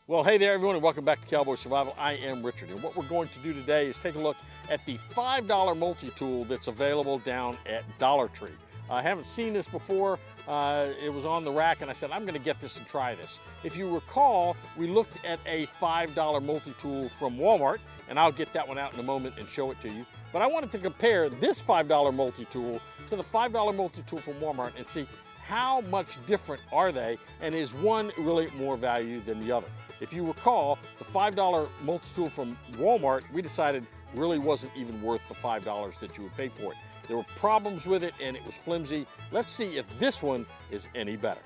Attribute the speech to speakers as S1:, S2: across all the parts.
S1: Well, hey there, everyone, and welcome back to Cowboy Survival. I am Richard, and what we're going to do today is take a look at the $5 multi-tool that's available down at Dollar Tree. I haven't seen this before. It was on the rack, and I said, I'm going to get this and try this. If you recall, we looked at a $5 multi-tool from Walmart, and I'll get that one out in a moment and show it to you. But I wanted to compare this $5 multi-tool to the $5 multi-tool from Walmart and see how much different are they, and is one really more value than the other. If you recall, the $5 multi-tool from Walmart, we decided really wasn't even worth the $5 that you would pay for it. There were problems with it and it was flimsy. Let's see if this one is any better.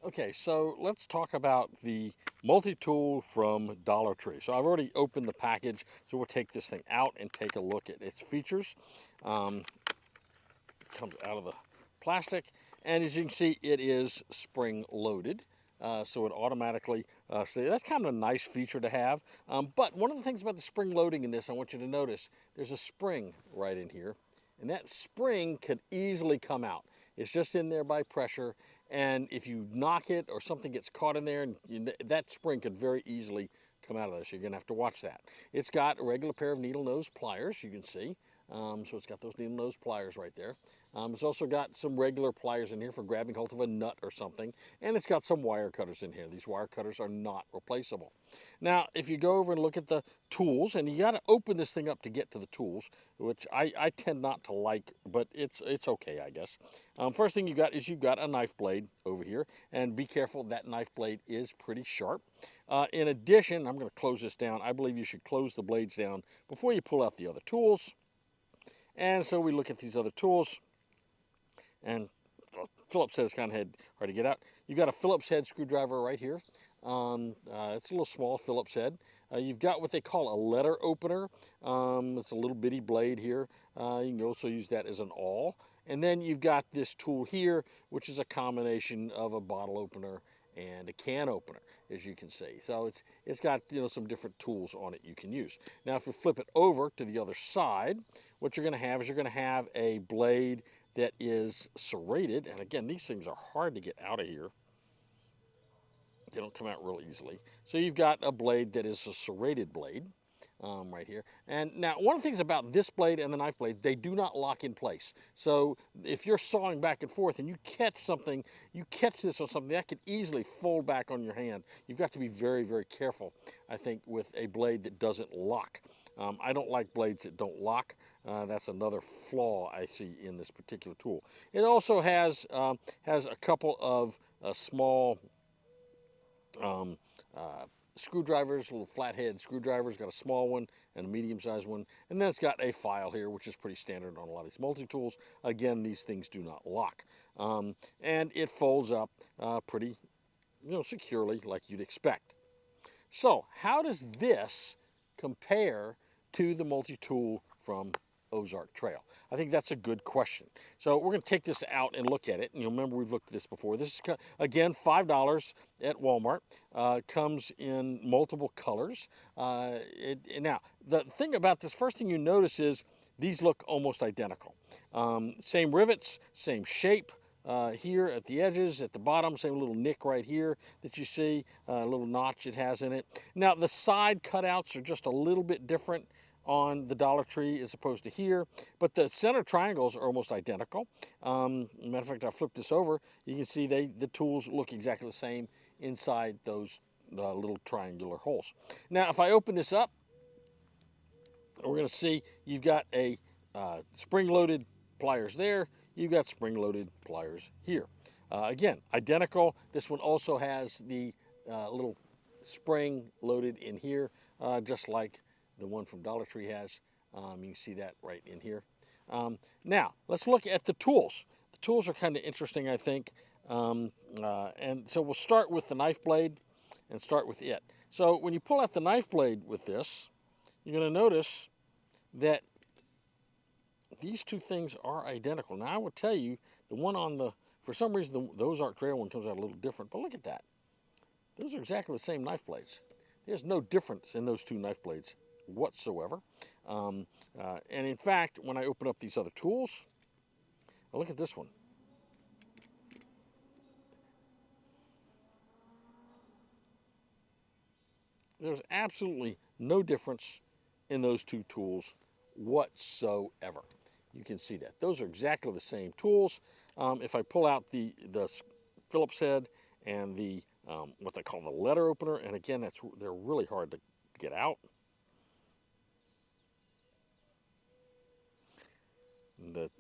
S1: Okay, so let's talk about the multi-tool from Dollar Tree. So I've already opened the package, so we'll take this thing out and take a look at its features. It comes out of the plastic, and as you can see, it is spring loaded. So it automatically, so that's kind of a nice feature to have. But one of the things about the spring loading in this, I want you to notice, there's a spring right in here, and that spring could easily come out. It's just in there by pressure, and if you knock it or something gets caught in there, and that spring could very easily come out of this. You're gonna have to watch that. It's got a regular pair of needle nose pliers, you can see. So it's got those needle nose pliers right there. It's also got some regular pliers in here for grabbing hold of a nut or something, and it's got some wire cutters in here. These wire cutters are not replaceable. Now, if you go over and look at the tools, and you got to open this thing up to get to the tools, which I tend not to like, but it's okay, I guess. First thing you got is you've got a knife blade over here, and be careful, that knife blade is pretty sharp. In addition, I'm going to close this down. I believe you should close the blades down before you pull out the other tools. And so we look at these other tools, and Phillips head is kind of hard to get out. You've got a Phillips head screwdriver right here. It's a little small Phillips head. You've got what they call a letter opener. It's a little bitty blade here. You can also use that as an awl. And then you've got this tool here, which is a combination of a bottle opener and a can opener, as you can see. So it's got some different tools on it you can use. Now, if we flip it over to the other side, what you're going to have is you're going to have a blade that is serrated. And again, these things are hard to get out of here. They don't come out real easily. So you've got a blade that is a serrated blade right here. And now, one of the things about this blade and the knife blade, they do not lock in place. So if you're sawing back and forth and you catch something, you catch this on something, that could easily fold back on your hand. You've got to be very, very careful, I think, with a blade that doesn't lock. I don't like blades that don't lock. That's another flaw I see in this particular tool. It also has a couple of small screwdrivers, little flathead screwdrivers. Got a small one and a medium-sized one, and then it's got a file here, which is pretty standard on a lot of these multi-tools. Again, these things do not lock, and it folds up pretty, securely, like you'd expect. So, how does this compare to the multi-tool from Ozark Trail? I think that's a good question. So we're going to take this out and look at it. And you'll remember we've looked at this before. This is, again, $5 at Walmart. Comes in multiple colors. Now, the thing about this, first thing you notice is these look almost identical. Same rivets, same shape. Here at the edges, at the bottom, same little nick right here that you see, a little notch it has in it. Now, the side cutouts are just a little bit different on the Dollar Tree as opposed to here, but the center triangles are almost identical. Matter of fact, I'll flip this over. You can see the tools look exactly the same inside those little triangular holes. Now, if I open this up, we're going to see you've got a spring-loaded pliers there. You've got spring-loaded pliers here. Again, identical. This one also has the little spring loaded in here, just like the one from Dollar Tree has. You can see that right in here. Now, let's look at the tools. The tools are kind of interesting, I think. And so we'll start with the knife blade and start with it. So when you pull out the knife blade with this, you're going to notice that these two things are identical. Now, I will tell you, the one on for some reason, the Ozark Trail one comes out a little different, but look at that. Those are exactly the same knife blades. There's no difference in those two knife blades whatsoever. And in fact, when I open up these other tools, look at this one. . There's absolutely no difference in those two tools whatsoever. You can see that. Those are exactly the same tools. If I pull out the Phillips head and the what they call the letter opener, and again, they're really hard to get out.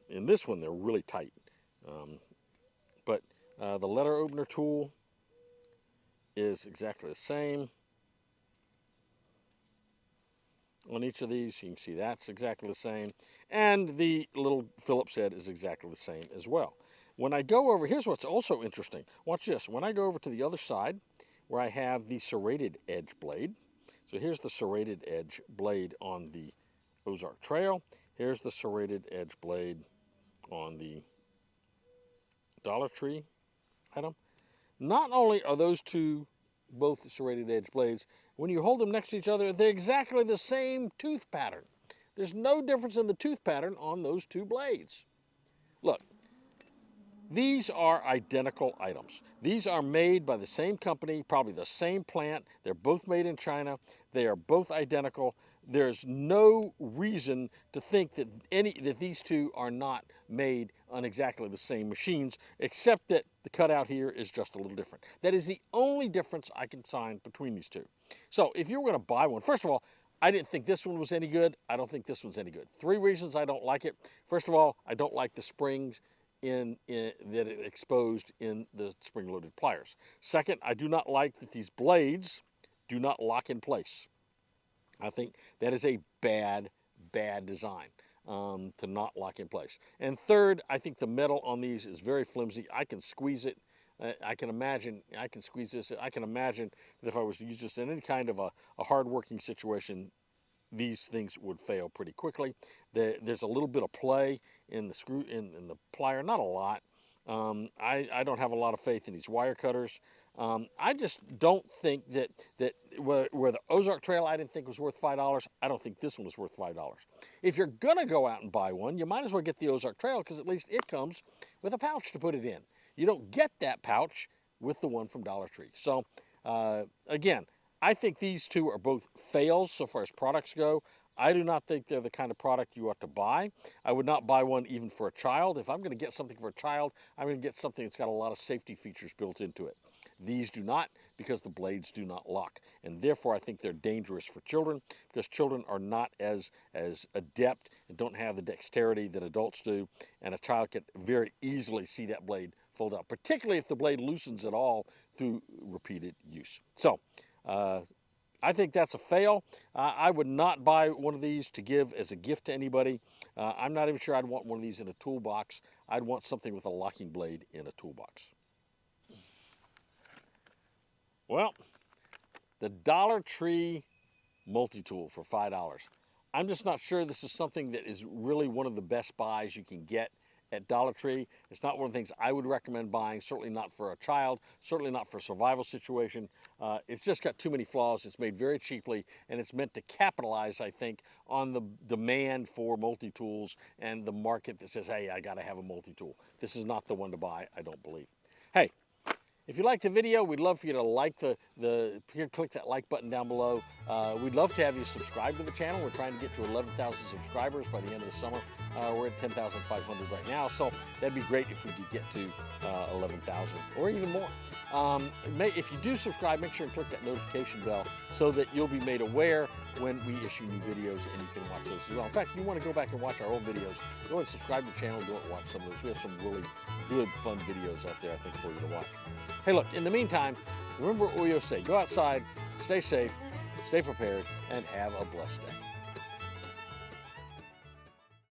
S1: In this one, they're really tight. But the letter opener tool is exactly the same on each of these. You can see that's exactly the same. And the little Phillips head is exactly the same as well. When I go over, here's what's also interesting. Watch this. When I go over to the other side, where I have the serrated edge blade. So here's the serrated edge blade on the Ozark Trail. Here's the serrated edge blade on the Dollar Tree item. Not only are those two both serrated edge blades, when you hold them next to each other, they're exactly the same tooth pattern. There's no difference in the tooth pattern on those two blades. Look, these are identical items. These are made by the same company, probably the same plant. They're both made in China. They are both identical. There's no reason to think that these two are not made on exactly the same machines, except that the cutout here is just a little different. That is the only difference I can find between these two. So if you were going to buy one, first of all, I didn't think this one was any good. I don't think this one's any good. 3 reasons I don't like it. First of all, I don't like the springs that it exposed in the spring-loaded pliers. Second, I do not like that these blades do not lock in place. I think that is a bad design to not lock in place. And third, I think the metal on these is very flimsy. I can squeeze it. I can squeeze this. I can imagine that if I was to use this in any kind of a hard-working situation, these things would fail pretty quickly. There's a little bit of play in the screw in the plier, not a lot. I don't have a lot of faith in these wire cutters. I just don't think that where the Ozark Trail I didn't think was worth $5, I don't think this one was worth $5. If you're gonna go out and buy one, you might as well get the Ozark Trail because at least it comes with a pouch to put it in. You don't get that pouch with the one from Dollar Tree. So again, I think these two are both fails so far as products go. I do not think they're the kind of product you ought to buy. I would not buy one even for a child. If I'm going to get something for a child, I'm going to get something that's got a lot of safety features built into it. These do not, because the blades do not lock. And therefore, I think they're dangerous for children, because children are not as adept and don't have the dexterity that adults do. And a child can very easily see that blade fold out, particularly if the blade loosens at all through repeated use. So, I think that's a fail. I would not buy one of these to give as a gift to anybody. I'm not even sure I'd want one of these in a toolbox. I'd want something with a locking blade in a toolbox. Well, the Dollar Tree multi-tool for $5. I'm just not sure this is something that is really one of the best buys you can get at Dollar Tree. It's not one of the things I would recommend buying, certainly not for a child, certainly not for a survival situation. It's just got too many flaws. It's made very cheaply, and it's meant to capitalize, I think, on the demand for multi-tools and the market that says, hey, I gotta have a multi-tool. This is not the one to buy, I don't believe. Hey, if you liked the video, we'd love for you to like click that like button down below. We'd love to have you subscribe to the channel. We're trying to get to 11,000 subscribers by the end of the summer. We're at 10,500 right now, so that'd be great if we could get to 11,000 or even more. If you do subscribe, make sure and click that notification bell so that you'll be made aware when we issue new videos, and you can watch those as well. In fact, if you want to go back and watch our old videos, go and subscribe to the channel, go and watch some of those. We have some really good, fun videos out there, I think, for you to watch. Hey, look, in the meantime, remember what we always say. Go outside, stay safe, stay prepared, and have a blessed day.